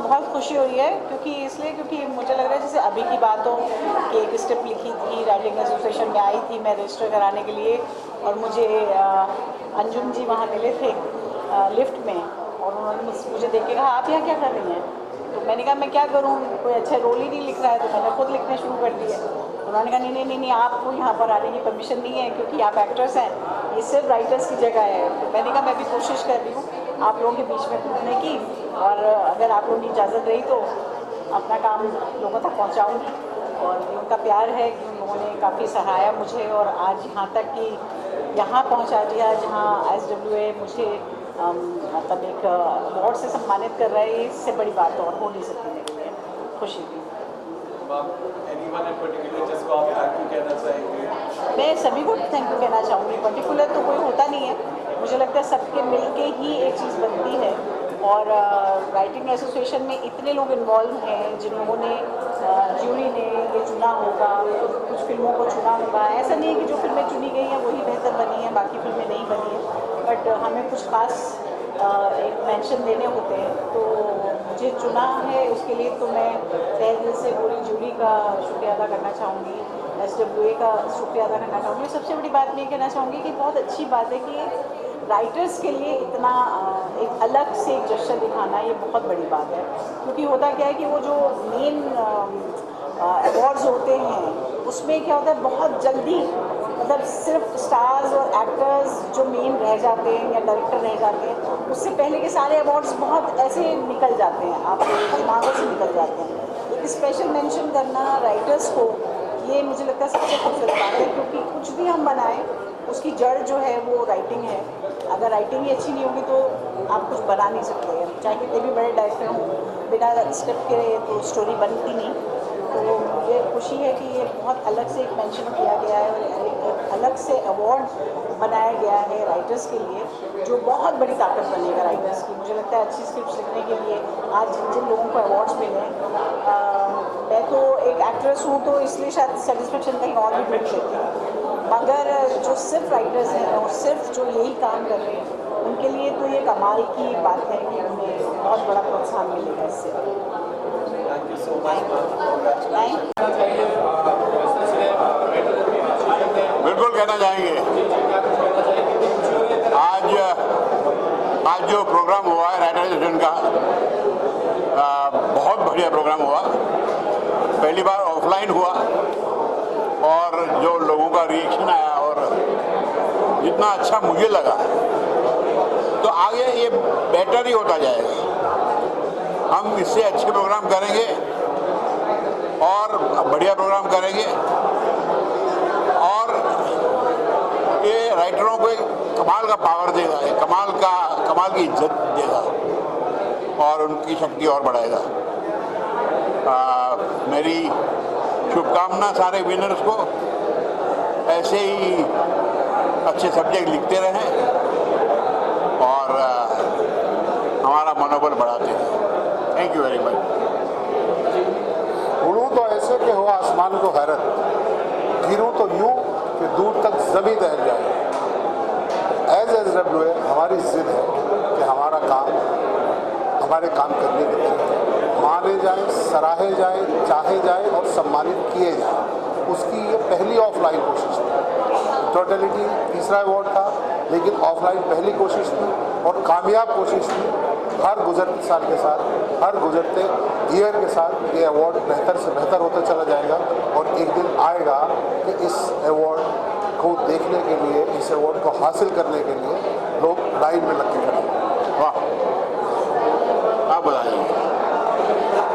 बहुत खुशी हुई है क्योंकि मुझे लग रहा है जैसे अभी की बात हो कि एक स्टेप लिखी थी, राइटिंग एसोसिएशन में आई थी मैं रजिस्टर कराने के लिए, और मुझे अंजुम जी वहाँ मिले थे लिफ्ट में, और उन्होंने मुझे देख के कहा आप यहाँ क्या कर रही हैं। तो मैंने कहा मैं क्या करूँ, कोई अच्छा रोल ही नहीं लिख रहा है, तो मैंने खुद लिखने शुरू कर दिए। उन्होंने कहा नहीं, आपको यहाँ पर आने की परमिशन नहीं है क्योंकि आप एक्टर्स हैं, ये सिर्फ राइटर्स की जगह है। तो मैंने कहा मैं भी कोशिश कर रही हूँ आप लोगों के बीच में घूमने की, और अगर आप लोगों की इजाज़त रही तो अपना काम लोगों तक पहुँचाऊँगी। और उनका प्यार है कि उन लोगों ने काफ़ी सराहाया मुझे, और आज यहाँ तक कि यहाँ पहुँचा दिया जहाँ SWA मुझे मतलब एक अवार्ड से सम्मानित कर रहा है। इससे बड़ी बात और हो नहीं सकती मेरे लिए, खुशी थी। मैं सभी को थैंक यू कहना चाहूँगी, पर्टिकुलर तो कोई होता नहीं है, मुझे लगता है सबके मिलके ही एक चीज़ बनती है। और राइटिंग एसोसिएशन में इतने लोग इन्वॉल्व हैं जिन्होंने ज्यूरी ने ये चुना होगा, कुछ फिल्मों को चुना होगा। ऐसा नहीं है कि जो फिल्में चुनी गई हैं वही बेहतर बनी हैं, बाकी फिल्में नहीं बनी हैं, बट हमें कुछ खास एक मेंशन देने होते हैं। तो मुझे चुना है उसके लिए तो मैं तहे दिल से पूरी ज्यूरी का शुक्रिया अदा करना चाहूँगी, SWA का शुक्रिया अदा करना चाहूँगी। सबसे बड़ी बात मैं ये कहना चाहूँगी कि बहुत अच्छी बात है कि राइटर्स के लिए इतना एक अलग से एक जश्न दिखाना, ये बहुत बड़ी बात है। क्योंकि होता क्या है कि वो जो मेन अवार्ड्स होते हैं उसमें क्या होता है बहुत जल्दी, मतलब सिर्फ स्टार्स और एक्टर्स जो मेन रह जाते हैं या डायरेक्टर रह जाते हैं, उससे पहले के सारे अवार्ड्स बहुत ऐसे निकल जाते हैं, आपके दिमागों से निकल जाते हैं। एक स्पेशल मेंशन करना राइटर्स को, ये मुझे लगता है सबसे खूबसूरत बात है, क्योंकि कुछ भी हम बनाएं उसकी जड़ जो है वो राइटिंग है। अगर राइटिंग ही अच्छी नहीं होगी तो आप कुछ बना नहीं सकते, चाहे कितने भी बड़े डायरेक्टर हों, बिना स्क्रिप्ट के तो स्टोरी बनती नहीं। तो मुझे खुशी है कि ये बहुत अलग से एक मेंशन किया गया है और एक अलग से अवार्ड बनाया गया है राइटर्स के लिए, जो बहुत बड़ी ताकत बनेगा राइटर्स की। मुझे लगता है अच्छी स्क्रिप्ट लिखने के लिए आज जिन जिन लोगों को अवार्ड्स मिले हैं, मैं तो एक एक्ट्रेस हूँ तो इसलिए शायद सेटिस्फेक्शन कहीं और भी ढूंढ लेती हूँ, मगर जो सिर्फ राइटर्स हैं और सिर्फ जो यही काम कर रहे हैं उनके लिए तो ये कमाल की बात है कि उन्हें बहुत बड़ा प्रोत्साहन मिलेगा इससे। बिल्कुल कहना चाहेंगे, आज जो प्रोग्राम हुआ है राइटर एसोसिएशन का, बहुत बढ़िया प्रोग्राम हुआ। पहली बार ऑफलाइन हुआ और जो लोगों का रिएक्शन आया और जितना अच्छा मुझे लगा, तो आगे ये बेटर ही होता जाएगा। हम इससे अच्छे प्रोग्राम करेंगे और बढ़िया प्रोग्राम करेंगे, और ये राइटरों को एक कमाल का पावर देगा, एक कमाल की इज्जत देगा और उनकी शक्ति और बढ़ाएगा। मेरी शुभकामना सारे विनर्स को, ऐसे ही अच्छे सब्जेक्ट लिखते रहें और हमारा मनोबल बढ़ाते रहें। Thank you very much. उड़ूं तो ऐसे कि हो आसमान को हैरत, गिरूं तो यूं कि दूर तक ज़मीन दहल जाए। SWA हमारी जिद है कि हमारा काम, हमारे काम करने के तरीके माने जाए, सराहे जाए, चाहे जाए और सम्मानित किए जाए। उसकी ये पहली ऑफलाइन कोशिश थी। टोटलिटी तीसरा अवार्ड था, लेकिन ऑफलाइन पहली कोशिश थी और कामयाब कोशिश थी। हर गुजरते साल के साथ, हर गुजरते ईयर के साथ ये अवार्ड बेहतर से बेहतर होता चला जाएगा और एक दिन आएगा कि इस अवार्ड को देखने के लिए, इस अवार्ड को हासिल करने के लिए लोग लाइन में लग के खड़े हैं। वाह, आप बताइए।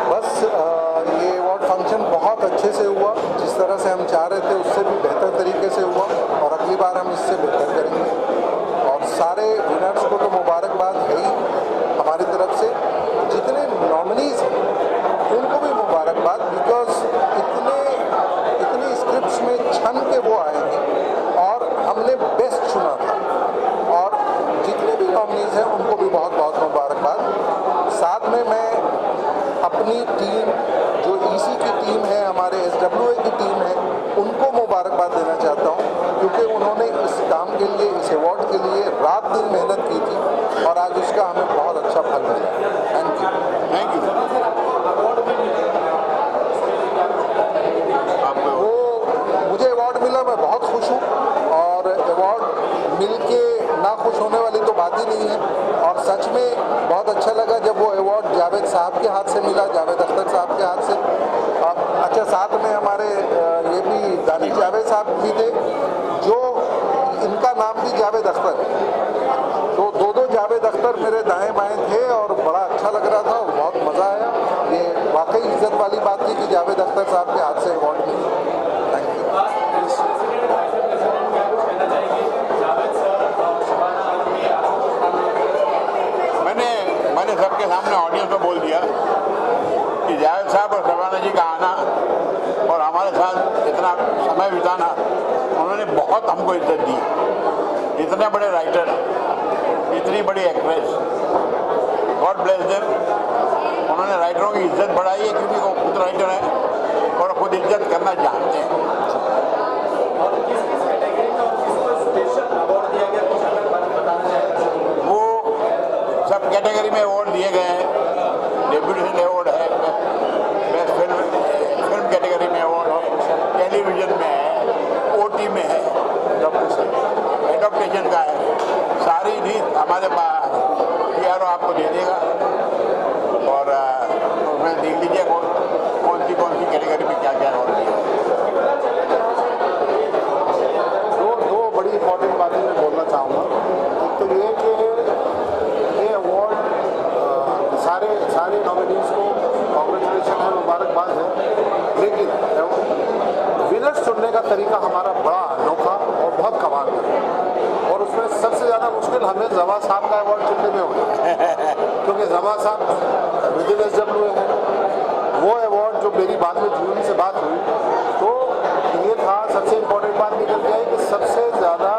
बस ये अवार्ड फंक्शन बहुत अच्छे से हुआ, जिस तरह से हम चाह रहे थे उससे भी बेहतर तरीके से हुआ, और अगली बार हम इससे बेहतर करेंगे। और सारे विनर्स को तो मुबारकबाद है ही हमारी तरफ से, जितने नॉमिनीज हैं उनको भी मुबारकबाद, बिकॉज इतनी स्क्रिप्ट्स में छन के वो आएंगे और हमने बेस्ट चुना था। और जितने भी नॉमिनीज हैं उनको भी बहुत बहुत मुबारकबाद। साथ में मैं अपनी टीम, जो EC की टीम है, हमारे SWA की टीम है, उनको मुबारकबाद देना चाहता हूँ, क्योंकि उन्होंने इस काम के लिए, इस अवार्ड के लिए रात दिन मेहनत की थी और आज उसका हमें बहुत अच्छा फल मिला। Thank you. आपके सामने ऑडियंस में बोल दिया कि जावेद साहब और शबाना जी का आना और हमारे साथ इतना समय बिताना, उन्होंने बहुत हमको इज्जत दी। इतने बड़े राइटर, इतनी बड़ी एक्ट्रेस, गॉड ब्लेस देम। उन्होंने राइटरों की इज्जत बढ़ाई है क्योंकि वो खुद राइटर हैं और खुद इज्जत करना जानते हैं। वो सब कैटेगरी में अवार्ड दिए गए हैं। डेप्यूटेशन अवार्ड है, बेस्ट फिल्म कैटेगरी में अवार्ड है, टेलीविजन में है, OT में है, एडॉप्टेशन का है। सारी रीत हमारे पास PRO आपको दे देगा और उसमें देख लीजिए कौन सी कैटेगरी में क्या क्या अवार्ड दिया। दो बड़ी इंपॉर्टेंट बातें मैं बोलना चाहूँगा। एक तो ये कि ये अवार्ड सारे नॉमिनीज को कॉन्ग्रेचुलेशन है, मुबारकबाद है, लेकिन विनर्स चुनने का तरीका हमारा बड़ा अनोखा और बहुत कमाल का है। और उसमें सबसे ज़्यादा मुश्किल हमें जवा साहब का अवार्ड चुनने में होगा क्योंकि जवा साहब विद इन SWA है। वो अवार्ड जो मेरी बाद में जूरी से बात हुई तो ये था, सबसे इम्पोर्टेंट बात निकल के आई कि सबसे ज़्यादा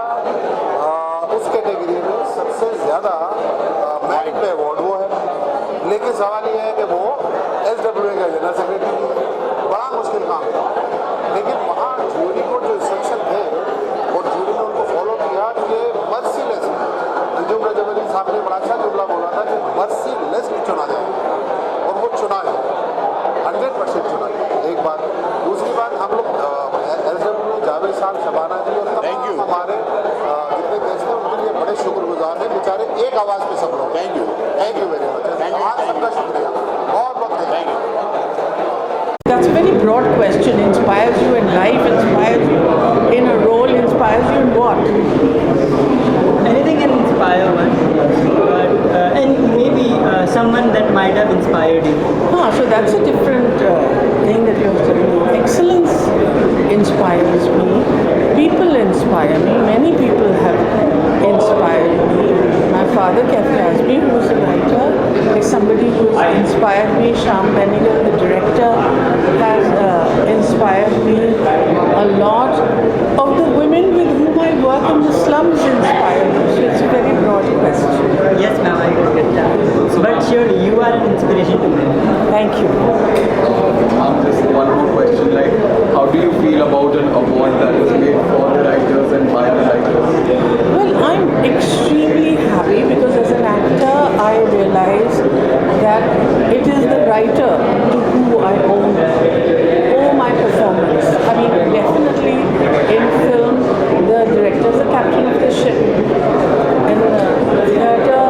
उस कैटेगरी में सबसे ज़्यादा मेरिट पे अवार्ड वो है। लेकिन सवाल ये है कि वो SWA का जनरल सेक्रेटरी, बड़ा मुश्किल काम था। लेकिन वहाँ जूरी को जो इंस्ट्रक्शन थे और जूरी ने उनको फॉलो किया कि मर्सीलेस, अंजुम रजब अली साहब ने बड़ा अच्छा जुमला बोला था कि मर्सीलेसली चुना जाए, और वो चुना है, 100% चुना है। एक बात। दूसरी बात, हम लोग SWA जावेद साहब, शबाना जी और तमाम हमारे जितने गेस्ट हैं उनके लिए बड़े शुक्रगुजार हैं। बेचारे एक आवाज़ पे सब लोग। Thank you very much. आज सबका शुक्रिया, बहुत बहुत thank you. That's a very broad question. Inspires you in life, inspires you in a role, inspires you in what? Anything can inspire one, but and maybe someone that might have inspired you. So that's a different thing that you're saying. Excellence inspires me. People inspire me. Many people have inspired me. My father, Kafi Azmi, who is a writer, is somebody who's inspired me. Shyam Benegal, the director, has inspired me a lot. Of the women with whom I work in the slums inspire me. So it's a very broad question. Yes, ma'am, I get that. But surely you are an inspiration to me. Thank you. Just one more question, like, how do you feel about an award that is made for the writers and by the writers? Well, I'm extremely happy because as an actor, I realize that it is the writer to who I owe my performance. I mean, definitely in film, the director is the captain of the ship. In the theatre,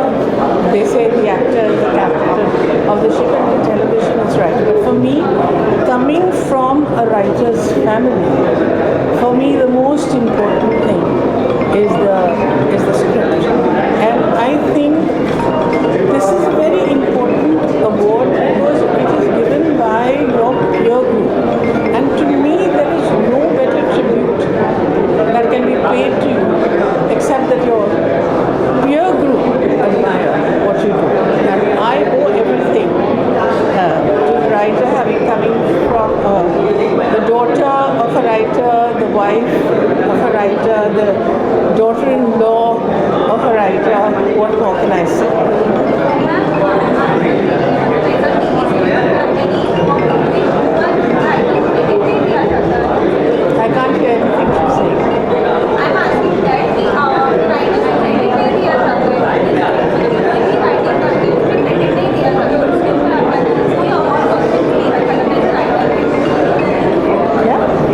they say the actor is the captain of the ship, and in television it's writer. But for me, coming from a writer's family, for me the most important thing is the script. And I think this is a very important award because it is given by your peer group. And to me, there is no better tribute that can be paid to you except that your peer group admire what you do. And I owe everything to the writer, coming from the daughter of a writer, the wife of a writer, the daughter-in-law of a writer. What more can I say? I can't hear anything she's saying. I'm asking that the writers will credit दिया जाता है,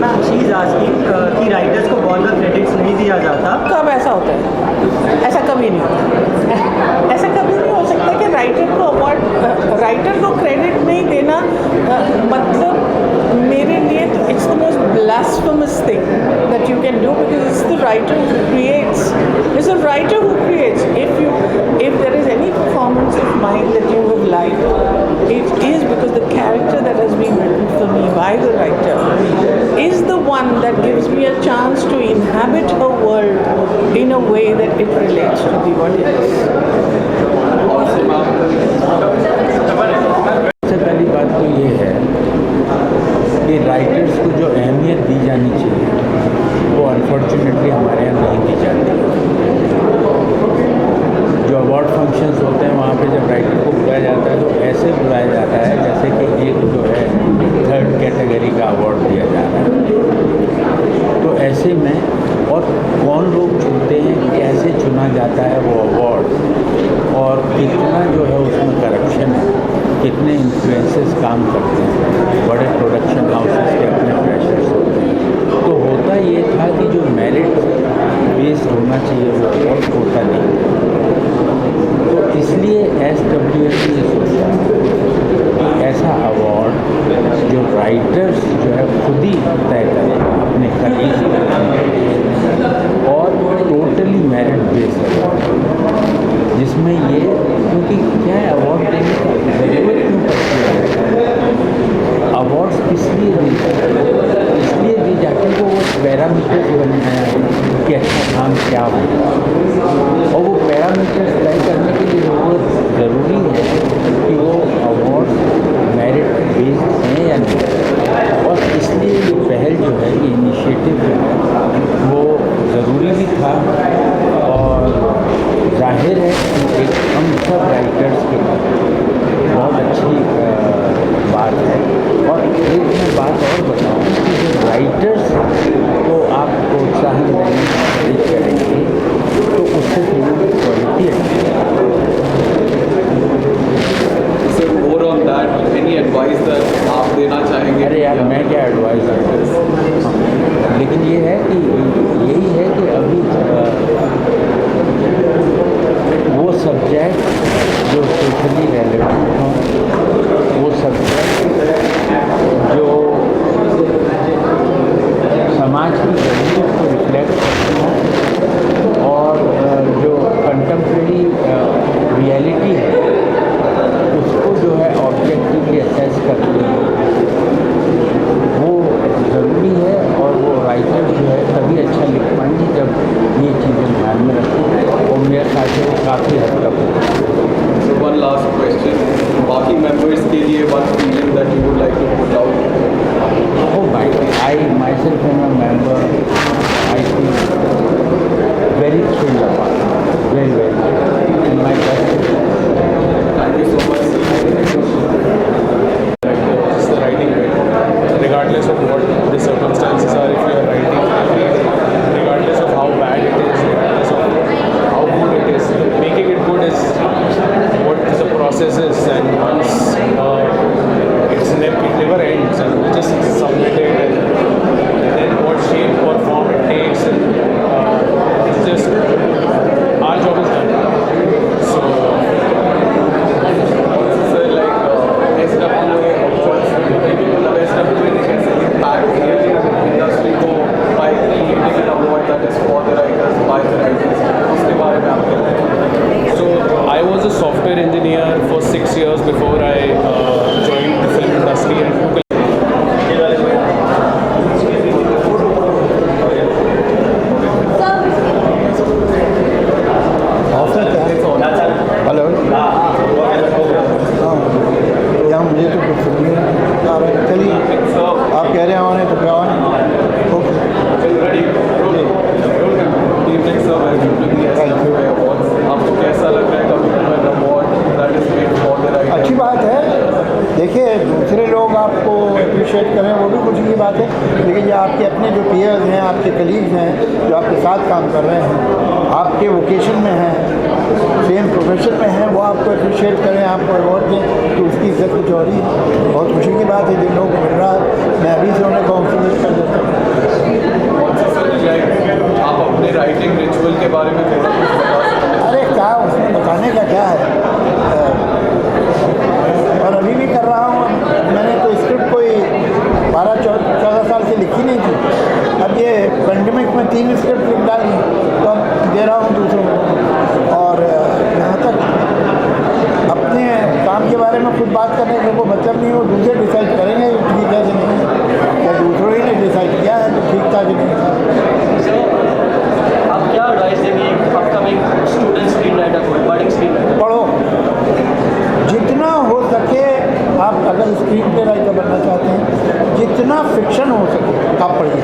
Ma'am, she is asking कि writers को बहुत ज़्यादा credits नहीं दिया जाता. कब ऐसा होता है? ऐसा कभी नहीं होता। ऐसा कभी नहीं हो सकता कि राइटर को अवार्ड, राइटर को क्रेडिट नहीं देना, मतलब मेरे लिए तो it's the most blasphemous thing that you can do because it's the writer who creates. It's the writer who creates. If there is any performance of mine that you would like, it is because the character that has been written for me by the writer is the one that gives me a chance to inhabit her world in a way that it relates to the audience. Also, ma'am, जाता है वो award और कितना जो है उसमें corruption है, कितने इन्फ्लुएंसेस काम करते हैं, बड़े प्रोडक्शन हाउसेस के अपने प्रेशर्स होते हैं। तो होता ये था कि जो मेरिट बेस्ड होना चाहिए वो अवार्ड होता नहीं। तो इसलिए SWF ने सोचा कि ऐसा अवार्ड जो राइटर्स जो है खुद ही तय करें अपने कलीग और टोटली मेरिट बेस्ड जिसमें ये, क्योंकि क्या है अवार्ड देने का ज़रूरत क्यों पड़ती है, अवार्ड्स किस लिए दी जाती है, इसलिए दी जाती है वो पैरामीटर्स बनाया है कि अच्छा काम क्या होगा, और वो पैरामीटर्स तय करने के लिए ज़रूरी है कि वो अवार्ड मेरिट बेस्ड हैं या नहीं। और इसलिए ये पहल जो है, ये इनिशिएटिव जो है वो ज़रूरी भी था और जाहिर है कि एक हम सब राइटर्स के बहुत अच्छी बात है। और एक मैं बात और बताऊँ कि जो राइटर्स को आप प्रोत्साहन देने की कोशिश करेंगे तो उससे थोड़ी क्वालिटी अच्छी है। Sir more on that any advice that आप देना चाहेंगे? अरे यार मैं क्या एडवाइस दूँ, लेकिन ये है कि यही है कि अभी वो सब्जेक्ट जो सोशली रेलेवेंट हों, वो सब्जेक्ट जो समाज की ज़रूरत को रिफ्लेक्ट करते हों और जो कंटेम्प्रेरी रियलिटी है उसको जो है ऑब्जेक्टिवली असेस करते हैं, वो ज़रूरी है। और वो राइटर जो है तभी अच्छा लिख पाएंगे जब ये चीज़ें ध्यान में रखें, और मेरे ख्याल से वो काफ़ी हद तक होगा। So one last question. बाकी members के लिए one feeling that you would like to put out? Oh my, I myself am a member. I feel very thrilled about it. Very, very. And my best. Thank you so much. It's the writing bit. Regardless of what the circumstances are, if you are writing, regardless of how bad it is, regardless of how good it is, making it good is what the process is, and once it never ends, and we just submit it, and then what shape or form it takes, and it's just our job is done. So SWA ने कैसे impact किया industry को by creating an award that is for the writers, by the writers, उसके बारे में आप क्या कहेंगे? So I was a software engineer for 6 years before I joined the film industry and took a hello यहाँ मुझे तो कुछ नहीं आ रहा है। चलिए आप कह रहे हैं आने तो क्या आने। ओके आपको कैसा लग रहा है अवार्ड? अच्छी बात है। देखिए दूसरे लोग आपको अप्रिशिएट करें वो भी कुछ की बात है, लेकिन जो आपके अपने जो पीयर्स हैं, आपके कलीग्स हैं जो आपके साथ काम कर रहे हैं, आपके वोकेशन में हैं, सेम प्रोफेशन में हैं, वो आपको अप्रिशिएट करें, आपको अवार्ड दें तो उसकी इज्जत कुछ और ही बहुत खुशी की बात है। जिन लोगों को मिल रहा है मैं अभी से उन्हें कॉन्फ्लिक्ट कर देता हूँ। आप अपने राइटिंग रिचुअल के बारे में थोड़ा कुछ बता सकते हैं? अरे क्या उसमें बताने का क्या है, और अभी भी कर रहा हूँ। मैंने तो स्क्रिप्ट कोई 12-14 साल से लिखी नहीं थी, अब ये पेंडेमिक में 3 स्क्रिप्ट लिख डाली तो अब दे रहा हूँ दूसरों को। और यहाँ तक अपने काम के बारे में खुद बात करने का कोई मतलब नहीं हो, दूसरे डिसाइड करेंगे ठीक है कि नहीं, या दूसरों ही ने डिसाइड किया है तो ठीक था कि नहीं था। आप क्या एडवाइस देंगे अपकमिंग स्टूडेंट स्क्रीन राइटर को, बर्डिंग स्क्रीन राइटर? पढ़ो, जितना हो सके आप अगर स्क्रीन प्ले राइटर बनना चाहते हैं, जितना फिक्शन हो सके आप पढ़िए,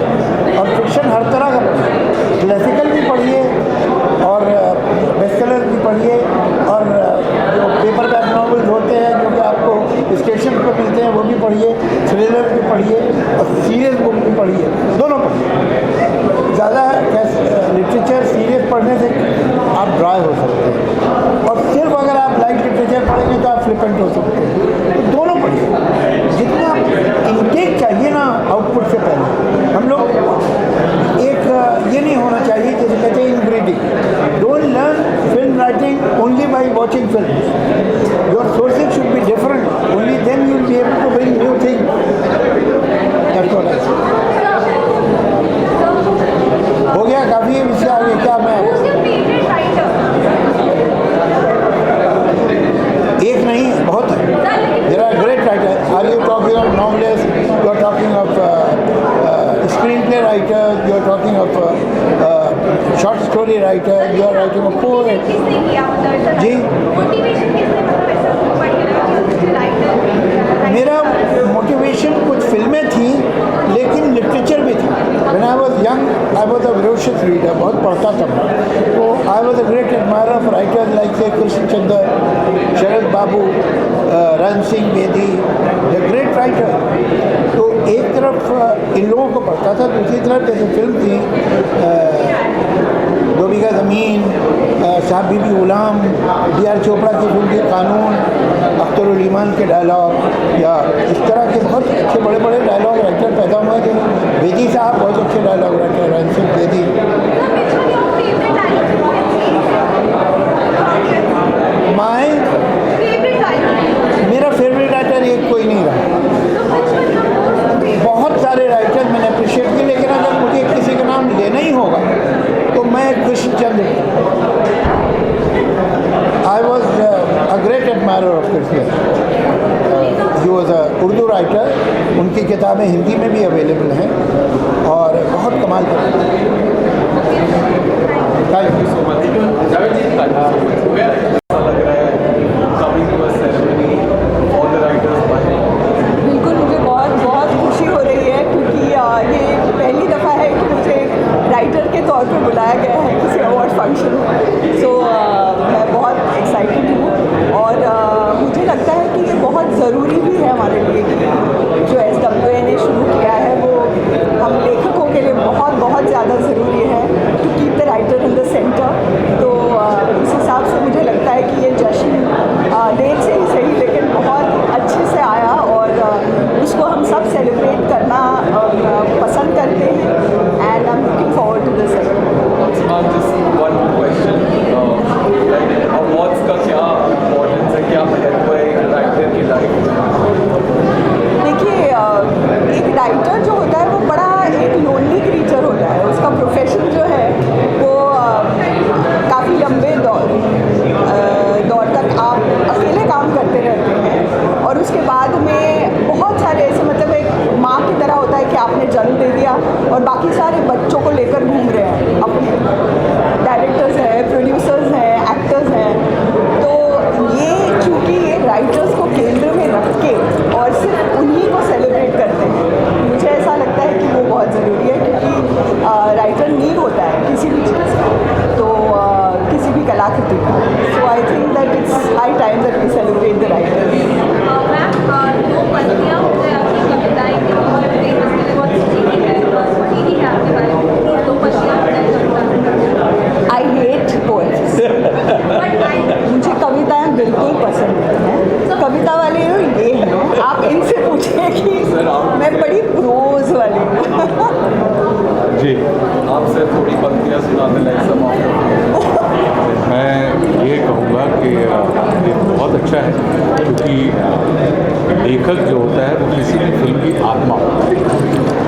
और फिक्शन हर तरह का पढ़िए, क्लासिकल भी पढ़िए और बेस्टसेलर भी पढ़िए, और जो पेपर बैक नॉवेल्स होते हैं जो कि आपको स्टेशन पर मिलते हैं वो भी पढ़िए, थ्रिलर भी पढ़िए और सीरियस बुक भी पढ़िए, दोनों पढ़िए। ज़्यादा लिटरेचर सीरियस लिटरेचर पढ़ने से आप ड्राई हो सकते हैं, और सिर्फ अगर आप लाइट लिटरेचर पढ़ेंगे तो आप फ्लिपेंट हो सकते हैं। तो दोनों पढ़िए, जितना इनटेक चाहिए ना आउटपुट से पहले। हम लोग एक ये नहीं होना चाहिए जैसे कहते हैं inbreeding. Don't learn film writing only by watching film. Your sources should be different, only then you will be able to bring new thing. That's what I say. हो गया, काफ़ी है, इससे आगे क्या मैं एक नहीं बहुत है। There are great writer. Are you talking of novelist, you are talking of screen play writer, you are talking of short story writer, you are writing of poet. जी, मेरा मोटिवेशन कुछ फिल्में थी लेकिन लिटरेचर भी था। When I was young I was a voracious reader, बहुत पढ़ता था मैं। तो I was a great admirer of writers like से Krishanchandra, Sharad Babu, Ran Singh Bedi, the great writer. तो एक तरफ इन लोगों को पढ़ता था, दूसरी तरफ जैसे फिल्म थी दो बीघा ज़मीन, साहब बीबी गुलाम, D.R. चोपड़ा की फिल्म थी कानून, अख्तरुल ईमान के डायलॉग, या इस तरह के बहुत अच्छे बड़े बड़े डायलॉग राइटर पैदा हुए थे। बेदी साहब बहुत अच्छे डायलॉग राइटर, रण सिंह बेदी। मेरा फेवरेट राइटर एक कोई नहीं रहा। बहुत सारे राइटर मैंने अप्रिशिएट किए, लेकिन अगर मुझे किसी का नाम लेना ही होगा तो मैं Krishnachandra, I was a great admirer of Krishnachandra. He was a Urdu writer, उनकी किताबें हिंदी में भी अवेलेबल हैं और बहुत कमाल करते हैं। Thank you so much. बिल्कुल, मुझे बहुत बहुत खुशी हो रही है क्योंकि ये पहली दफ़ा है कि मुझे राइटर के तौर पर बुलाया गया है किसी अवार्ड फंक्शन में। सो मैं बहुत एक्साइटेड हूँ और मुझे लगता है कि ये बहुत ज़रूरी भी है हमारे लिए कि जो SWA ने शुरू किया है वो हम लेखकों के लिए बहुत बहुत ज़्यादा ज़रूरी है, to keep the writer in the centre. तो उस हिसाब से मुझे लगता है कि ये जश्न देर से ही सही लेकिन बहुत अच्छे से आया और उसको हम सब सेलिब्रेट करना पसंद करते हैं and I am looking forward to this. Awards का क्या इम्पोर्टेंस है, क्या महत्व है राइटर की लाइफ में? देखिए, एक राइटर जो होता है वो बड़ा एक लोनली क्रीचर होता है। उसका प्रोफेशन जो है वो काफ़ी लंबे दौर तक आप अकेले काम करते रहते हैं और उसके बाद में बहुत सारे ऐसे, मतलब एक माँ की तरह होता है कि आपने जन्म दे दिया और बाकी सारे बच्चों को लेकर घूम रहे हैं। अपने डायरेक्टर्स हैं, प्रोड्यूसर्स हैं, एक्टर्स हैं। तो ये चूँकि राइटर्स को केंद्र में रख के और सिर्फ उन्हीं को सेलिब्रेट करते हैं, मुझे ऐसा लगता है कि वो बहुत ज़रूरी है क्योंकि राइटर नीड होता है किसी भी चीज़ का, तो किसी भी कलाकृति का। So I think that it's high time that we celebrate the writers. I hate poets. मुझे कविताएं बिल्कुल पसंद नहीं हैं। कविता वाले ये हैं, आप इनसे पूछिए कि मैं बड़ी प्रोज वाली हूँ। जी, आपसे थोड़ी पंक्तियाँ सुनाने लायक समाप्त। मैं ये कहूँगा कि ये बहुत अच्छा है क्योंकि लेखक जो होता है वो किसी भी फिल्म की आत्मा होता है।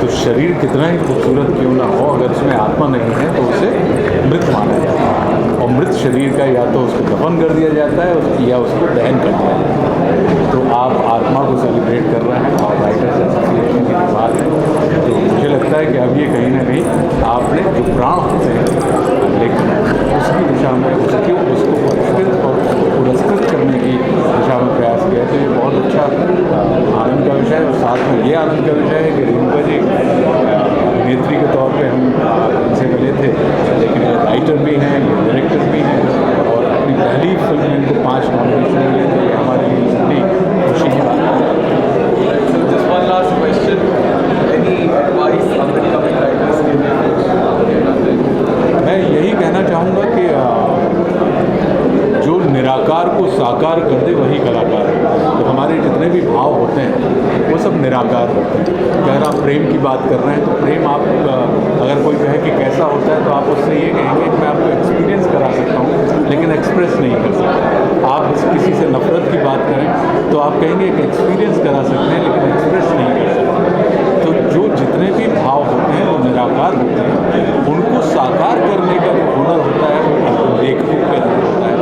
तो शरीर कितना ही खूबसूरत क्यों ना हो, अगर उसमें आत्मा नहीं है तो उसे मृत माना जाता है और मृत शरीर का या तो उसको दफन कर दिया जाता है या उसको दहन कर दिया जाता है। तो आप आत्मा को सेलिब्रेट कर रहे हैं और राइटर्स एसोसिएशन की बात है। तो मुझे लगता है कि अब ये कहीं ना कहीं आपने जो प्राण होते हैं लेखन उसकी दिशा में उसको पुरस्कृत और पुरस्कृत करने की दिशा में प्रयास किया। तो ये बहुत अच्छा आनंद का विषय है और साथ में ये आनंद का विषय है कि रेणुका जी अभिनेत्री के तौर पे हम इनसे मिले थे, लेकिन ये राइटर भी हैं, ये डायरेक्टर भी हैं और अपनी पहली फिल्म में इनको 5 नॉमिनेशन मिले थे। हमारे लिए बड़ी खुशी की बात है। Just one last question. Any advice on the coming writers के लिए? मैं यही कहना चाहूँगा होते हैं वो सब निराकार होते हैं। अगर आप प्रेम की बात कर रहे हैं तो प्रेम आप अगर कोई कहे कि कैसा होता है तो आप उससे ये कहेंगे कि मैं आपको एक्सपीरियंस करा सकता हूँ लेकिन एक्सप्रेस नहीं कर सकता। आप किसी से नफ़रत की बात करें तो आप कहेंगे कि एक्सपीरियंस करा सकते हैं लेकिन एक्सप्रेस नहीं कर सकते। तो जो जितने भी भाव होते हैं वो निराकार होते हैं, उनको साकार करने का जो हुनर होता है वो लेखकों के अंदर होता है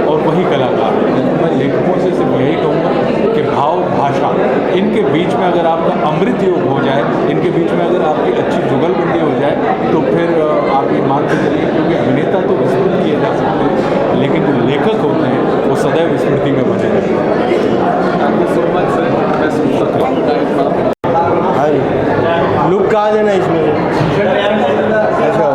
और वही कलाकार होते हैं। मैं लेखकों से सिर्फ यही कहूँगा कि भाव भाषा इनके बीच में अगर आपका अमृत योग हो जाए, इनके बीच में अगर आपकी अच्छी जुगलबंदी हो जाए तो फिर आप ये मान के चलिए, क्योंकि अभिनेता तो विस्मृत किए जा सकते हैं लेकिन जो लेखक होते हैं वो सदैव स्मृति में बने रहते हैं। लुक कहाँ देना इसमें ऐसा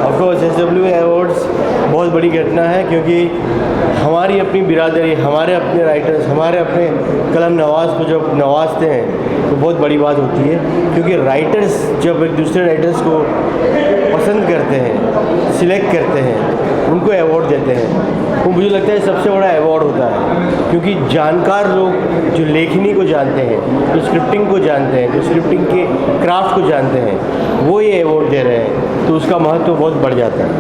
ऑफकोर्स SWA अवार्ड्स बहुत बड़ी घटना है, क्योंकि हमारी अपनी बिरादरी, हमारे अपने राइटर्स, हमारे अपने कलम नवाज को जब नवाजते हैं तो बहुत बड़ी बात होती है। क्योंकि राइटर्स जब एक दूसरे राइटर्स को पसंद करते हैं, सिलेक्ट करते हैं, उनको अवार्ड देते हैं, तो मुझे लगता है सबसे बड़ा अवार्ड होता है। क्योंकि जानकार लोग जो लेखनी को जानते हैं, जो स्क्रिप्टिंग को जानते हैं, जो स्क्रिप्टिंग के क्राफ्ट को जानते हैं, वो ये अवार्ड दे रहे हैं तो उसका महत्व बहुत बढ़ जाता है।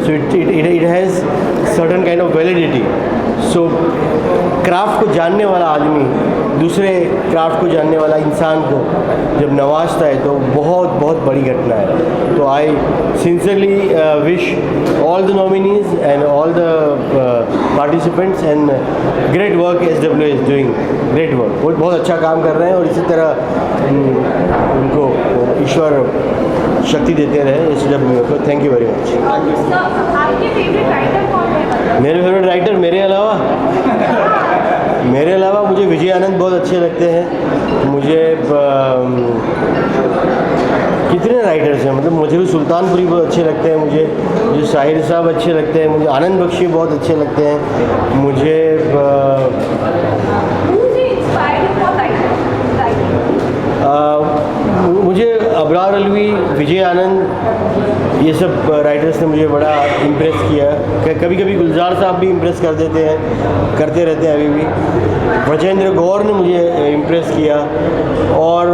So it has certain kind of validity. So craft को जानने वाला आदमी दूसरे क्राफ्ट को जानने वाला इंसान को जब नवाजता है तो बहुत बहुत बड़ी घटना है। तो I sincerely wish all the nominees and all the participants and great work SWA is doing great work. वो बहुत अच्छा काम कर रहे हैं और इसी तरह उनको ईश्वर शक्ति देते रहे SWA को। Thank you very much. आपके फेवरेट राइटर कौन है? मेरे फेवरेट राइटर मेरे अलावा मुझे विजय आनंद बहुत अच्छे लगते हैं। मुझे कितने राइटर्स हैं, मतलब मुझे भी सुल्तानपुरी बहुत अच्छे लगते हैं, मुझे शाहिर साहब अच्छे लगते हैं, मुझे आनंद बख्शी बहुत अच्छे लगते हैं, मुझे मुझे अबरार अलवी, विजय आनंद, ये सब राइटर्स ने मुझे बड़ा इम्प्रेस किया। कभी कभी गुलजार साहब भी इम्प्रेस कर देते हैं, करते रहते हैं अभी भी। ब्रजेंद्र गौर ने मुझे इम्प्रेस किया। और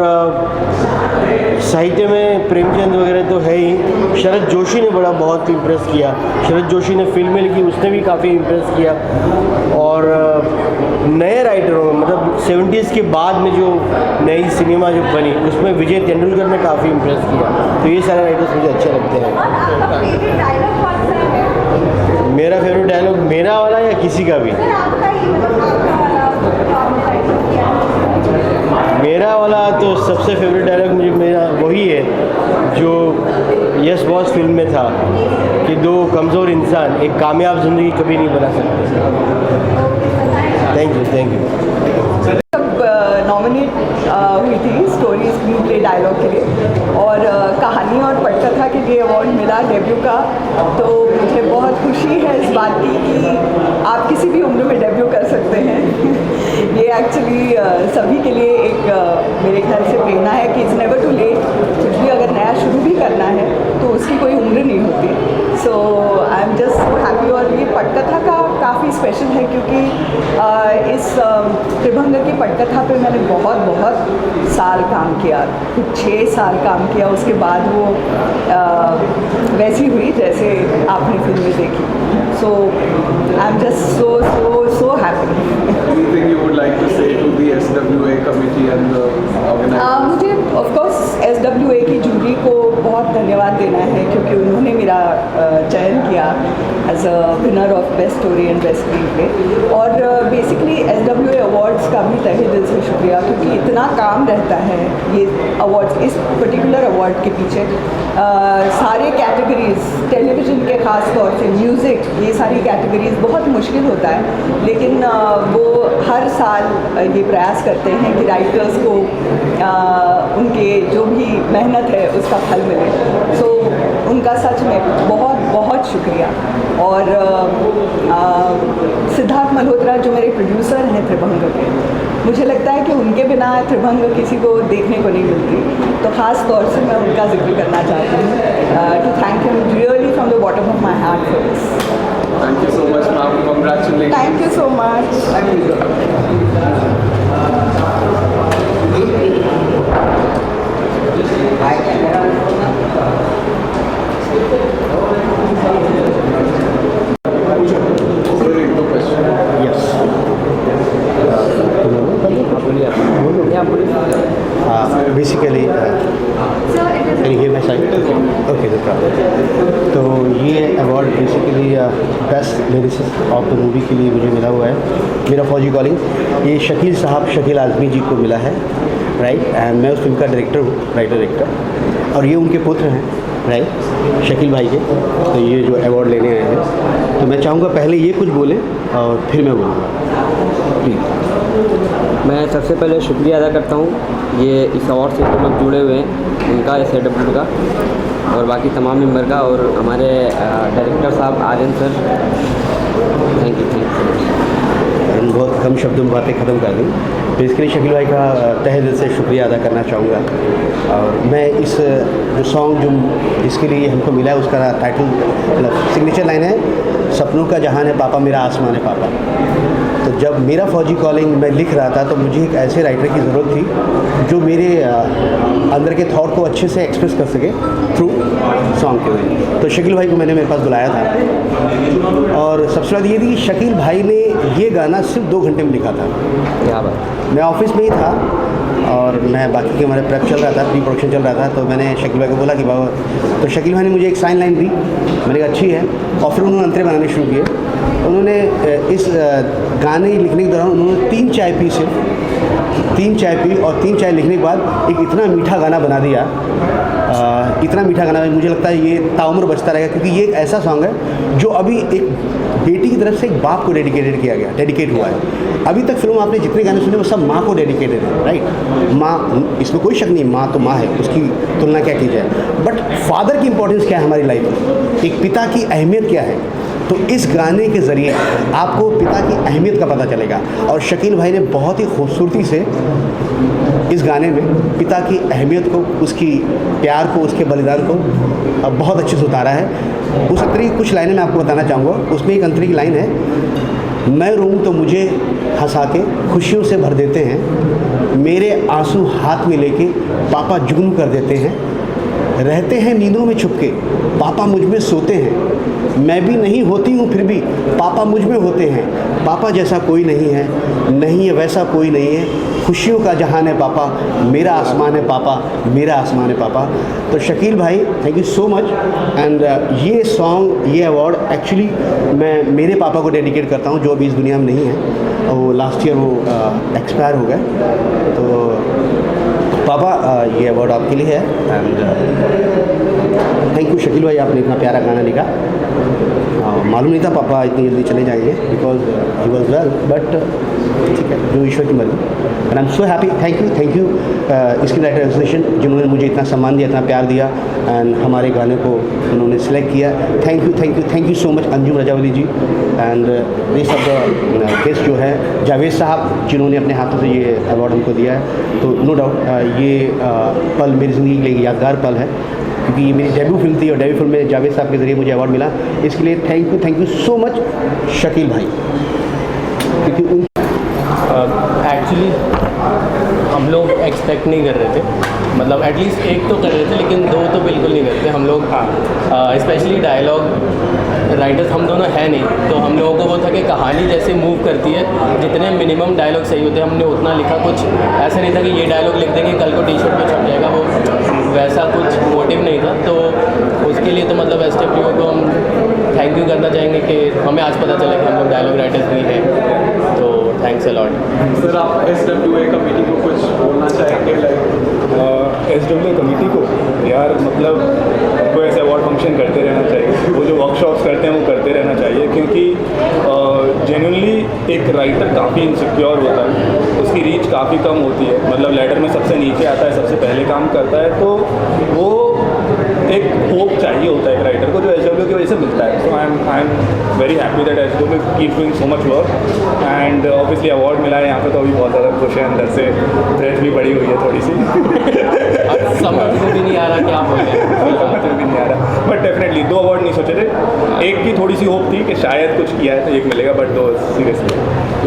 साहित्य में प्रेमचंद वगैरह तो है ही। शरद जोशी ने बहुत इम्प्रेस किया। शरद जोशी ने फिल्में लिखी, उसने भी काफ़ी इम्प्रेस किया। और नए राइटरों में मतलब 70s के बाद में जो नई सिनेमा जो बनी उसमें विजय तेंदुलकर ने काफ़ी इम्प्रेस किया। तो ये सारे राइटर्स मुझे अच्छे लगते हैं। मेरा फेवरेट डायलॉग मेरा वाला या किसी का भी? मेरा वाला तो सबसे फेवरेट डायलॉग मुझे मेरा वही है जो यस बॉस फिल्म में था कि दो कमज़ोर इंसान एक कामयाब ज़िंदगी कभी नहीं बना सकते। Thank you. नॉमिनेट हुई थी स्टोरी स्क्रीन प्ले डायलॉग के लिए और कहानी और पटकथा के लिए अवार्ड मिला डेब्यू का। तो मुझे बहुत खुशी है इस बात की कि आप किसी भी उम्र में डेब्यू कर सकते हैं। ये एक्चुअली सभी के लिए एक मेरे ख्याल से प्रेरणा है कि इट्स नेवर टू लेट। कुछ भी अगर नया शुरू भी करना है तो उसकी कोई उम्र नहीं होती। सो आई एम जस्ट हैप्पी। और ये पटकथा का काफ़ी स्पेशल है क्योंकि इस त्रिभंग की पटकथा पे मैंने बहुत साल काम किया, कुछ 6 साल काम किया। उसके बाद वो वैसी हुई जैसे आपने फिल्म में देखी। So I am just so happy. Anything you would like to say to the SWA committee and the organizers? मुझे ऑफ कोर्स SWA की जूरी को बहुत धन्यवाद देना है क्योंकि उन्होंने मेरा चयन किया as a winner of best story and best screenplay. और बेसिकली SWA अवार्ड्स का भी तहे दिल से शुक्रिया क्योंकि इतना काम रहता है ये अवार्ड्स, इस पर्टिकुलर अवार्ड के पीछे सारे कैटेगरीज, टेलीविज़न के ख़ास तौर से म्यूज़िक, ये सारी कैटेगरीज बहुत मुश्किल होता है। लेकिन वो हर साल ये प्रयास करते हैं कि राइटर्स को उनके जो भी मेहनत है उसका फल मिले। सो उनका सच में बहुत शुक्रिया। और सिद्धार्थ मल्होत्रा जो मेरे प्रोड्यूसर हैं त्रिभंग के, मुझे लगता है कि उनके बिना त्रिभंग किसी को देखने को नहीं मिलती। तो ख़ास तौर से मैं उनका जिक्र करना चाहती हूँ, to thank him really from the bottom of my heart for this. Thank you so much, ma'am. Congratulations. Thank you so much. Sir, एक दो question. Yes. Basically, can you hear my side? Okay, no problem. तो ये award basically best lyricist of the movie के लिए मुझे मिला हुआ है, मेरा फौजी कॉलिंग। ये शकील साहब, शकील आज़मी जी को मिला है, राइट। एंड मैं उस फिल्म का डायरेक्टर हूँ, राइटर डायरेक्टर, और ये उनके पुत्र हैं, राइट, शकील भाई के। तो ये जो अवार्ड लेने आए हैं, तो मैं चाहूँगा पहले ये कुछ बोलें और फिर मैं बोलूँगा, प्लीज़। मैं सबसे पहले शुक्रिया अदा करता हूँ ये इस अवार्ड से जो लोग जुड़े हुए हैं उनका, SAW का और बाकी तमाम मेंबर का, और हमारे डायरेक्टर साहब आर्यन सर, थैंक यू। बहुत कम शब्दों में बातें ख़त्म कर दी। तो इसके लिए शकील भाई का तहे दिल से शुक्रिया अदा करना चाहूँगा। और मैं इस जो सॉन्ग जो इसके लिए हमको मिला है उसका टाइटल, मतलब सिग्नेचर लाइन है, सपनों का जहान है पापा मेरा आसमान है पापा। तो जब मेरा फौजी कॉलिंग मैं लिख रहा था तो मुझे एक ऐसे राइटर की ज़रूरत थी जो मेरे अंदर के थॉट को अच्छे से एक्सप्रेस कर सके थ्रू सॉन्ग के वे। तो शकील भाई को मैंने मेरे पास बुलाया था, और सबसे बात ये थी कि शकील भाई ने ये गाना सिर्फ 2 घंटे में लिखा था। क्या बात। मैं ऑफिस में ही था और मैं बाकी के हमारे प्रेप चल रहा था, प्री प्रोडक्शन चल रहा था। तो मैंने शकील भाई को बोला कि बाबा, तो शकील भाई ने मुझे एक साइन लाइन दी, मैंने कहा अच्छी है, और फिर उन्होंने अंतरे बनाने शुरू किए। उन्होंने इस गाने लिखने के दौरान उन्होंने 3 चाय पी, सिर्फ 3 चाय पी, और 3 चाय लिखने के बाद एक इतना मीठा गाना बना दिया, इतना मीठा गाना, मुझे लगता है ये ताउम्र बचता रहेगा, क्योंकि ये एक ऐसा सॉन्ग है जो अभी एक बेटी की तरफ से एक बाप को डेडिकेट हुआ है। अभी तक फिल्म आपने जितने गाने सुने वो सब माँ को डेडिकेटेड है, राइट। माँ, इसमें कोई शक नहीं, माँ तो माँ है, उसकी तुलना क्या की जाए, बट फादर की इंपॉर्टेंस क्या है हमारी लाइफ में, एक पिता की अहमियत क्या है। तो इस गाने के ज़रिए आपको पिता की अहमियत का पता चलेगा, और शकील भाई ने बहुत ही खूबसूरती से इस गाने में पिता की अहमियत को, उसकी प्यार को, उसके बलिदान को बहुत अच्छे से उतारा है। उस अंतरी की कुछ लाइनें मैं आपको बताना चाहूँगा। उसमें एक अंतरी की लाइन है, मैं रोऊं तो मुझे हंसा के खुशियों से भर देते हैं, मेरे आंसू हाथ में लेके पापा जुगनू कर देते हैं, रहते हैं नींदों में छुपके पापा मुझ में सोते हैं, मैं भी नहीं होती हूँ फिर भी पापा मुझ में होते हैं, पापा जैसा कोई नहीं है, नहीं है वैसा कोई नहीं है, खुशियों का जहान है पापा, मेरा आसमान है पापा, मेरा आसमान है पापा। तो शकील भाई, thank you so much. And ये सॉन्ग, ये अवार्ड एक्चुअली मैं मेरे पापा को डेडिकेट करता हूँ, जो अभी इस दुनिया में नहीं है, और वो लास्ट ईयर वो एक्सपायर हो गए। तो पापा, ये अवार्ड आपके लिए है। एंड थैंक यू शकील भाई, आपने इतना प्यारा गाना लिखा। मालूम नहीं था पापा इतनी जल्दी चले जाएंगे, because he was well, but ठीक है, जो ईश्वर की मर्जी। And I am so happy, thank you screen writer association, जिन्होंने मुझे इतना सम्मान दिया, इतना प्यार दिया, एंड हमारे गाने को उन्होंने सिलेक्ट किया। Thank you so much Anjum Rajabali ji, and rest of the guest जो है जावेद साहब, जिन्होंने अपने हाथों से ये अवार्ड हमको दिया है। तो नो डाउट ये पल मेरी ज़िंदगी के लिए एक यादगार पल है, क्योंकि ये मेरी डेब्यू फिल्म थी, और डेब्यू फिल्म में जावेद साहब के ज़रिए मुझे अवार्ड मिला। इसके लिए thank you so much Shakeel भाई, क्योंकि उन एक्चुअली हम लोग एक्सपेक्ट नहीं कर रहे थे, मतलब एटलीस्ट एक तो कर रहे थे, लेकिन 2 तो बिल्कुल नहीं करते हम लोग। स्पेशली डायलॉग राइटर्स हम दोनों हैं नहीं, तो हम लोगों को वो था कि कहानी जैसे मूव करती है, जितने मिनिमम डायलॉग सही होते हैं हमने उतना लिखा। कुछ ऐसा नहीं था कि ये डायलॉग लिख देंगे कल को टी-शर्ट पे छप जाएगा, वो वैसा कुछ मोटिव नहीं था। तो उसके लिए तो मतलब SWO को हम थैंक यू करना चाहेंगे कि हमें आज पता चला कि हम लोग डायलॉग राइटर्स भी हैं, तो थैंक्स अ लॉट। सर, आप SWA कमेटी को कुछ बोलना चाहेंगे? SWA कमेटी को यार, मतलब हमको ऐसे अवार्ड फंक्शन करते रहना चाहिए, वो जो वर्कशॉप्स करते हैं वो करते रहना चाहिए, क्योंकि जेन्युइनली एक राइटर काफ़ी इनसिक्योर होता है, उसकी रीच काफ़ी कम होती है, मतलब लेटर में सबसे नीचे आता है, सबसे पहले काम करता है, तो वो एक होप चाहिए होता है एक राइटर को, जो SWA की वजह से मिलता है। So I am very happy that SWA keep doing so much work, and obviously award मिला है यहाँ पे, तो अभी बहुत ज़्यादा खुश है, अंदर से ब्रेथ भी बड़ी हुई है थोड़ी सी। समझ में भी नहीं आ रहा क्या बोले, भी नहीं आ रहा। बट डेफिनेटली 2 अवार्ड नहीं सोचे थे, एक की थोड़ी सी होप थी कि शायद कुछ किया है तो एक मिलेगा, बट 2 सीरियसली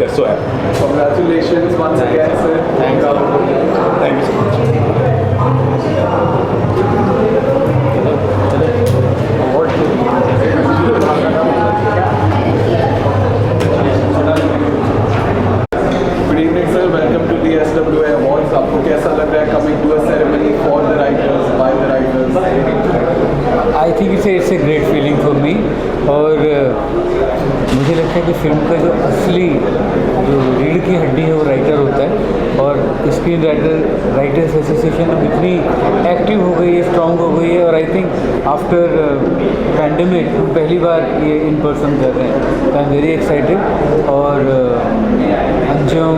यस सो है। Congratulations once again, sir. Thank you so much. Good evening, sir. Welcome to the SWA Awards. आपको कैसा लग रहा है coming to a ceremony for the writers, by the writers? I think it's a great feeling for me. और मुझे लगता है कि फिल्म का जो असली जो रीढ़ की हड्डी है वो राइटर होता है, और स्क्रीन राइटर्स एसोसिएशन अब इतनी एक्टिव हो गई है, स्ट्रॉन्ग हो गई है, और आई थिंक आफ्टर पैंडमिक हम पहली बार ये इन पर्सन कर रहे हैं, तो आई एम वेरी एक्साइटेड। और अंजुम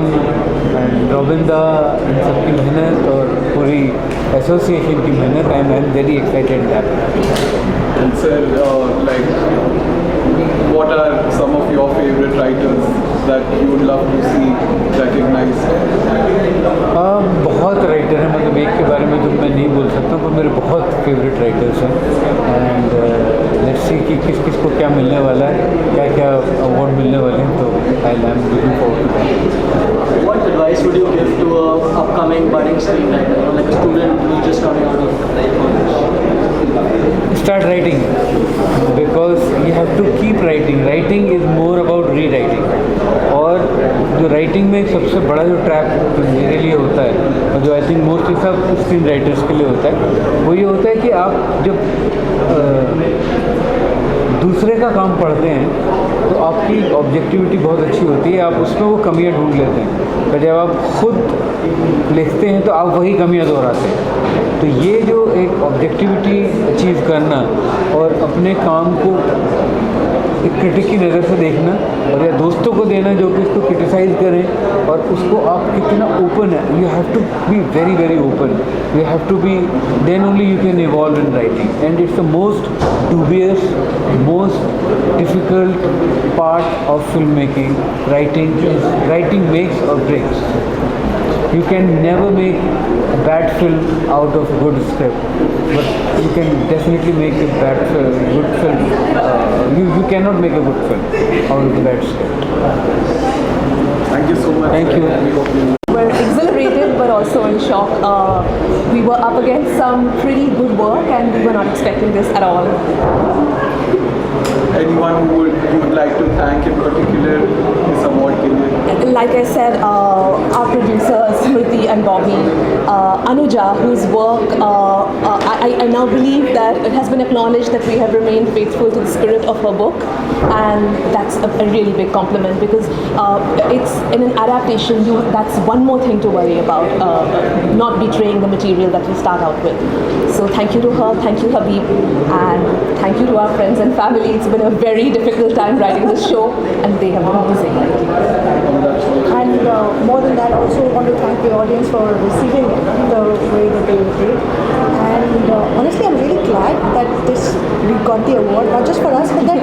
एंड रोबिंदा इन सबकी मेहनत और पूरी एसोसिएशन की मेहनत, आई am very excited that. And sir, like, what are some of your favorite writers that you would love to see recognized? बहुत राइटर हैं, मतलब एक के बारे में तो मैं नहीं बोल सकता, पर मेरे बहुत फेवरेट राइटर्स हैं। एंड लेट्स सी कि किस किस को क्या मिलने वाला है, क्या क्या अवार्ड मिलने वाले हैं, तो I am looking forward to that. What advice would you give to a upcoming budding screenwriter, like a student who's just coming out of college? Start writing, because you have to keep writing. Writing is more about rewriting। और जो writing में सबसे बड़ा जो trap मेरे लिए होता है, और जो आई थिंक मोस्टली सब स्क्रीन राइटर्स के लिए होता है, वो ये होता है कि आप जब दूसरे का काम पढ़ते हैं तो आपकी ऑब्जेक्टिविटी बहुत अच्छी होती है, आप उसमें वो कमियां ढूंढ लेते हैं, पर जब आप खुद लिखते हैं तो आप वही कमियां दोहराते हैं। तो ये जो एक ऑब्जेक्टिविटी अचीव करना और अपने काम को एक क्रिटिक की नज़र से देखना, और या दोस्तों को देना जो कि उसको क्रिटिसाइज़ करें, और उसको आप कितना ओपन है, you have to be very very open, you have to be, then only you can evolve in writing. And it's the most dubious, most difficult part of filmmaking. Writing makes or breaks. You can never make a bad film out of a good script, but you can definitely make a good film. You cannot make a good film out of a bad script. Thank you so much. Thank you. We're exhilarated but also in shock. We were up against some pretty good work and we were not expecting this at all. Anyone who you would like to thank in particular this award ke liye? Like I said, our producers Smriti and Bobby, Anuja, whose work I now believe that it has been acknowledged that we have remained faithful to the spirit of her book, and that's a really big compliment, because it's in an adaptation. That's one more thing to worry about, not betraying the material that we start out with. So thank you to her, thank you Habib, and thank you to our friends and family. It's been a very difficult time writing this show, and they have been amazing. And more than that, also want to thank the audience for receiving it the way that they did. And honestly, I'm really glad that we got the award, not just for us, but that,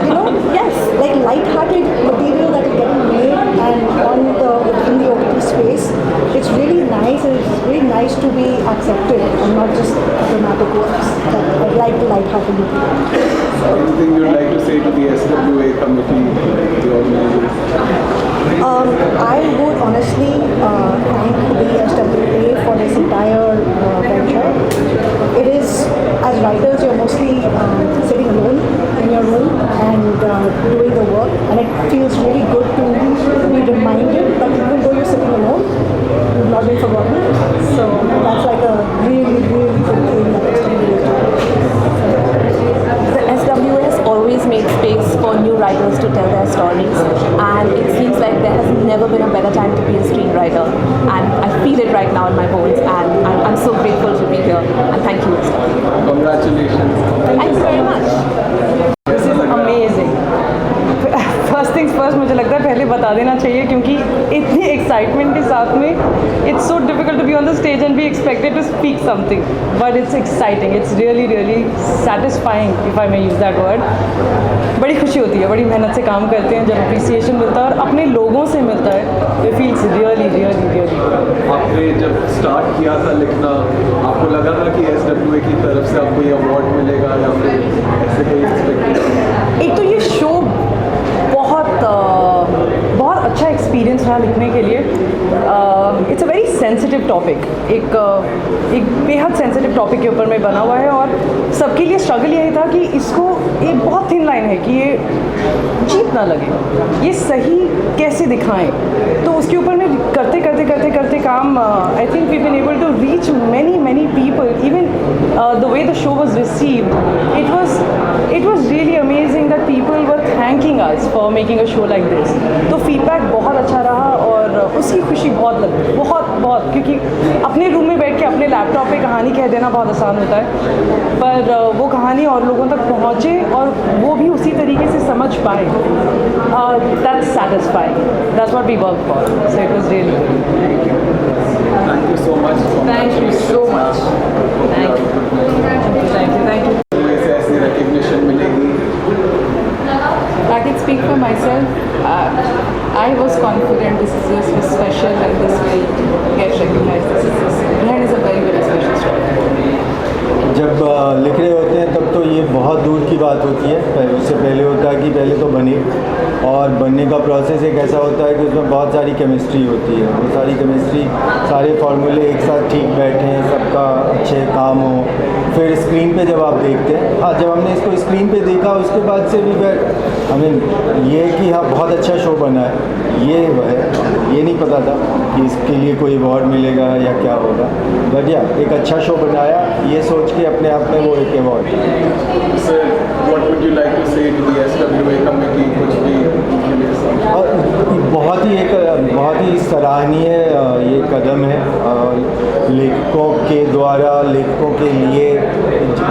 yes, like light-hearted material that is getting made and in the OTT space. It's really nice, and it's really nice to be accepted and not just dramatic works. I like the light-hearted material. Anything you'd like to say to the SWA committee, the organizers? I would honestly thank the SWA for this entire venture. It is, as writers, you're mostly sitting alone in your room and doing the work, and it feels really good to be reminded that even though you're sitting alone, you've not been forgotten. So that's like a really, really good thing that SWA is doing. The SWA has always made space for new writers to tell their stories, and it seems like there has never been a better time to be a screenwriter, and I feel it right now in my bones, and I'm so grateful to be here, and thank you. Congratulations. Thank you very much. This is amazing. First things first, मुझे लगता है पहले बता देना चाहिए, क्योंकि इतनी excitement के साथ में it's so difficult to be on the stage and be expected to speak something, but it's exciting, it's really really satisfying, if I may use that word. बड़ी खुशी होती है, बड़ी मेहनत से काम करते हैं, जब अप्रिसिएशन मिलता है और अपने लोगों से मिलता है, it feels really really really आपने जब स्टार्ट किया था लिखना, आपको लगा था कि SWA की तरफ से आपको ये अवार्ड मिलेगा या फिर ऐसे कोई एक्सपेक्टेशन? एक तो ये शो बहुत अच्छा एक्सपीरियंस रहा लिखने के लिए। It's a very sensitive topic, एक बेहद सेंसिटिव टॉपिक के ऊपर में बना हुआ है और सबके लिए स्ट्रगल यही था कि इसको एक बहुत थिन लाइन है कि ये चीप ना लगे, ये सही कैसे दिखाएं। तो उसके ऊपर में करते काम I think we been able to reach many people. Even the way the show was received, it was really amazing that people were thanking us for making a show like this. तो feedback बहुत अच्छा रहा और उसकी खुशी बहुत लगी, बहुत, क्योंकि अपने रूम में बैठ के अपने लैपटॉप पे कहानी कह देना बहुत आसान होता है, पर वो कहानी और लोगों तक पहुँचे और वो भी उसी तरीके से समझ पाए, that's satisfying, that's what we work for, so it was really good. Thank you so much. Thank you so much. Thank you. ऐसी रिकग्निशन मिलेगी? I can speak for myself. I was confident this was special and this will get recognized. Behind is a very special story. जब लिख रहे होते हैं तब तो ये बहुत दूर की बात होती है, उससे पहले होता है कि पहले तो बने, और बनने का प्रोसेस एक ऐसा होता है कि उसमें बहुत सारी केमिस्ट्री होती है। वो सारी केमिस्ट्री, सारे फार्मूले एक साथ ठीक बैठे हैं, सबका अच्छे काम हो, फिर स्क्रीन पे जब आप देखते हैं, हाँ जब हमने इसको स्क्रीन पे देखा उसके बाद से भी फिर हमें ये कि हाँ बहुत अच्छा शो बना है, ये नहीं पता था कि इसके लिए कोई अवार्ड मिलेगा या क्या होगा, बट या एक अच्छा शो बनाया, ये सोच के अपने आप में वो एक award. Sir, what would you like to say to the SWA committee? कुछ भी बहुत ही सराहनीय ये कदम है लेखकों के द्वारा, लेखकों के लिए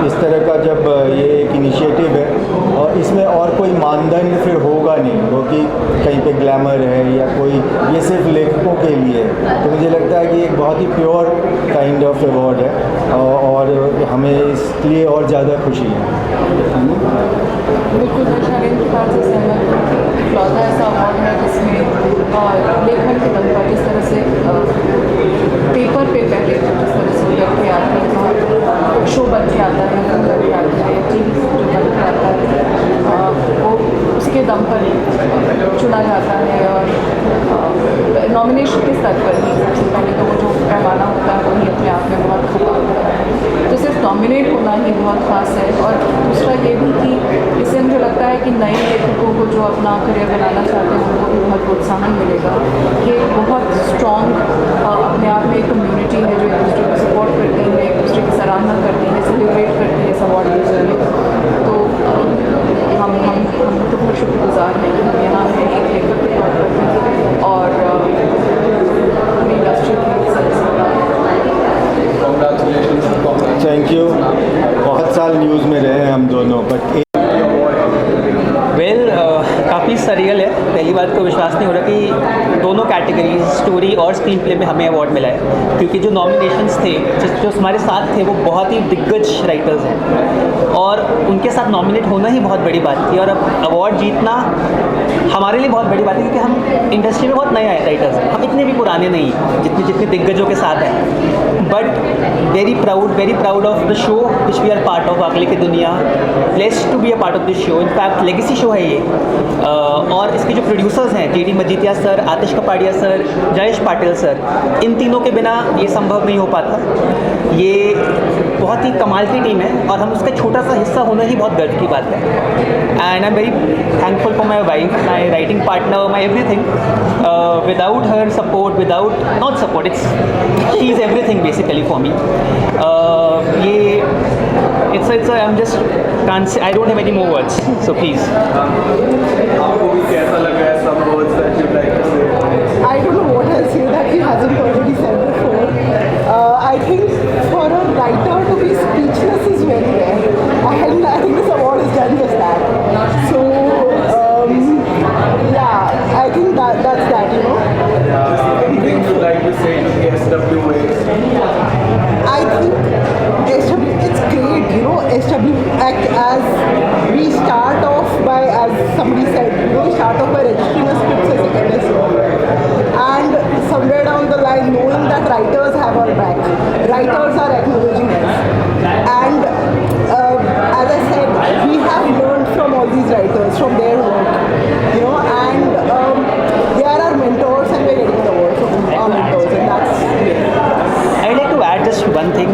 इस तरह का जब ये एक इनिशिएटिव है, और इसमें और कोई मानदंड फिर होगा नहीं, वो कि कहीं पे ग्लैमर है या कोई, ये सिर्फ लेखकों के लिए है। तो मुझे लगता है कि एक बहुत ही प्योर काइंड ऑफ अवार्ड है और हमें इसलिए और ज़्यादा खुशी है। बिल्कुल, मैं शालीन की बात से सहमत हूँ कि इकलौता ऐसा अवार्ड है जिसमें लेखन के बल पर जिस तरह से पेपर पे पहले जिस तरह से उतर के आते हैं, शो बन के आता है, फिल्म बन के आता है, TV जो बन के आता है, वो उसके दम पर चुना जाता है। और नॉमिनेशन के स्तर पर ही सबसे पहले तो वो जो पैमाना होता है वही अपने आप में बहुत खफा होता है, तो सिर्फ नॉमिनेट होना ही बहुत ख़ास है। और दूसरा ये भी कि इससे मुझे लगता है कि नए लेखकों को जो अपना करियर बनाना चाहते हैं उनको भी बहुत प्रोत्साहन मिलेगा। ये बहुत स्ट्रॉन्ग अपने आप में एक कम्युनिटी है जो एक दूसरे को सपोर्ट करती है, एक दूसरे की सराहना करती है, सेलिब्रेट करती है इस अवार्ड के जरिए। तो हम तो बहुत शुक्रगुजार हैं कि हम यहाँ हैं एक लेखक के तौर पर और पूरी इंडस्ट्री की थैंक यू। बहुत साल न्यूज़ में रहे हैं हम दोनों, बट काफ़ी सरियल है। पहली बात तो विश्वास नहीं हो रहा कि दोनों कैटेगरीज स्टोरी और स्क्रीन प्ले में हमें अवार्ड मिला है, क्योंकि जो नॉमिनेशंस थे जो हमारे साथ थे वो बहुत ही दिग्गज राइटर्स हैं और उनके साथ नॉमिनेट होना ही बहुत बड़ी बात थी। और अब अवार्ड जीतना हमारे लिए बहुत बड़ी बात है, क्योंकि हम इंडस्ट्री में बहुत नए आए राइटर्स हैं, हम इतने भी पुराने नहीं जितने दिग्गजों के साथ हैं। But very proud of the show which we are part of. अगले की दुनिया, blessed to be a part of this show. In fact legacy show है ये। और इसके जो प्रोड्यूसर्स हैं JD Majithia sir, Atish Kapadia sir, Jayesh Patil sir, इन तीनों के बिना ये संभव नहीं हो पाता। ये बहुत ही कमाल की टीम है और हम उसका छोटा सा हिस्सा होना ही बहुत गर्व की बात है। And I am very thankful for my wife, my writing partner, my everything. Without her support, not support, she is everything basically for me. I'm just can't say, I don't have any more words, so please. आपको भी कैसा लगा है? Some words that you'd like to say? I don't know what I'll say that he hasn't already said before. I think for a writer to be speechless is very rare, and I think this award has done just that. So yeah, I think that's that, you know. Anything you'd like to say to the SWA? I think it's great, you know, SW act as we start off by, as somebody said, you know, we start off by registering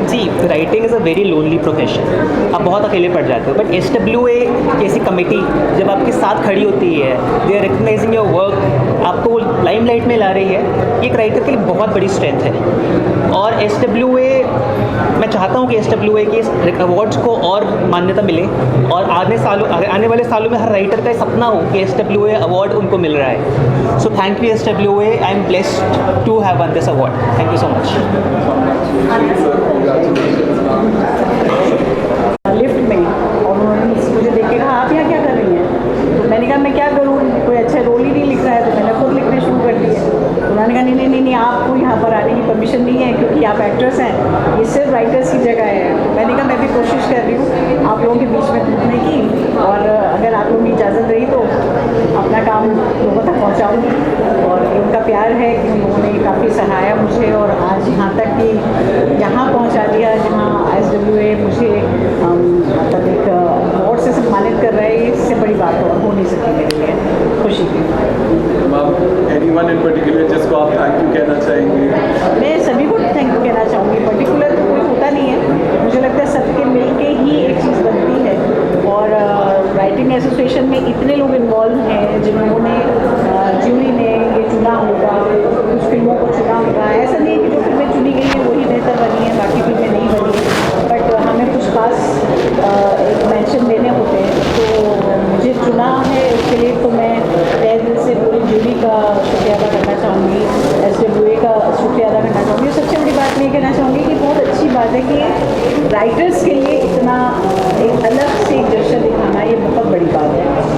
see writing is a very lonely profession, आप बहुत अकेले पड़ जाते हो, but SWA जैसी committee जब आपके साथ खड़ी होती है, they are recognising your work, आपको वो लाइमलाइट में ला रही है, ये एक राइटर के लिए बहुत बड़ी स्ट्रेंथ है। और SWA, मैं चाहता हूँ कि SWA के इस अवार्ड्स को और मान्यता मिले और आने वाले सालों में हर राइटर का सपना हो कि SWA अवार्ड उनको मिल रहा है। So thank you SWA, I am blessed to have won this award. Thank you so much. Lift में और उन्होंने मुझे देख के कहा आप यहाँ क्या कर रही हैं? तो मैंने कहा मैं क्या करूँ, कोई अच्छा रोल ही नहीं लिख रहा है, तो मैंने खुद लिखने शुरू कर दिए। उन्होंने कहा नहीं आपको यहाँ पर आने की परमिशन नहीं है क्योंकि आप एक्टर्स हैं, ये सिर्फ राइटर्स की जगह है। मैंने कहा मैं भी कोशिश कर रही हूँ आप लोगों के बीच में घूमने की, और अगर आप लोगों की इजाज़त रही तो अपना काम लोगों तक पहुँचाऊँगी। और उनका प्यार है कि उन लोगों ने काफ़ी सराहाया मुझे और आज यहाँ तक कि यहाँ पहुँचा दिया जहाँ SWA मुझे मतलब एक अवार्ड से सम्मानित कर रहा है। इससे बड़ी बात और हो नहीं सकती मेरे लिए, खुशी की। एनीवन इन पर्टिकुलर जिसको आप थैंक यू कहना चाहेंगे? मैं सभी को थैंक यू कहना चाहूँगी, पर्टिकुलर तो कोई होता नहीं है, मुझे लगता है सबके मिल के ही एक चीज़ बनती है। और राइटिंग एसोसिएशन में इतने लोग इन्वॉल्व हैं जिन्होंने ज्यूरी ने ये चुना होगा, कुछ फिल्मों को चुना होगा। ऐसा नहीं है कि जो फिल्में चुनी गई हैं वही बेहतर बनी हैं, बाकी फिल्में नहीं बनी, बट हमें कुछ खास एक मेंशन देने होते हैं। तो मुझे चुना है उसके लिए तो मैं तहे दिल से पूरी ज्यूरी का शुक्रिया अदा करना चाहूँगी, SWA का शुक्रिया अदा करना चाहूँगी। सबसे बड़ी बात मैं ये कहना चाहूँगी कि बहुत अच्छी बात है कि राइटर्स के लिए इतना एक अलग से जश्न दिखाना, ये बहुत बड़ी बात है।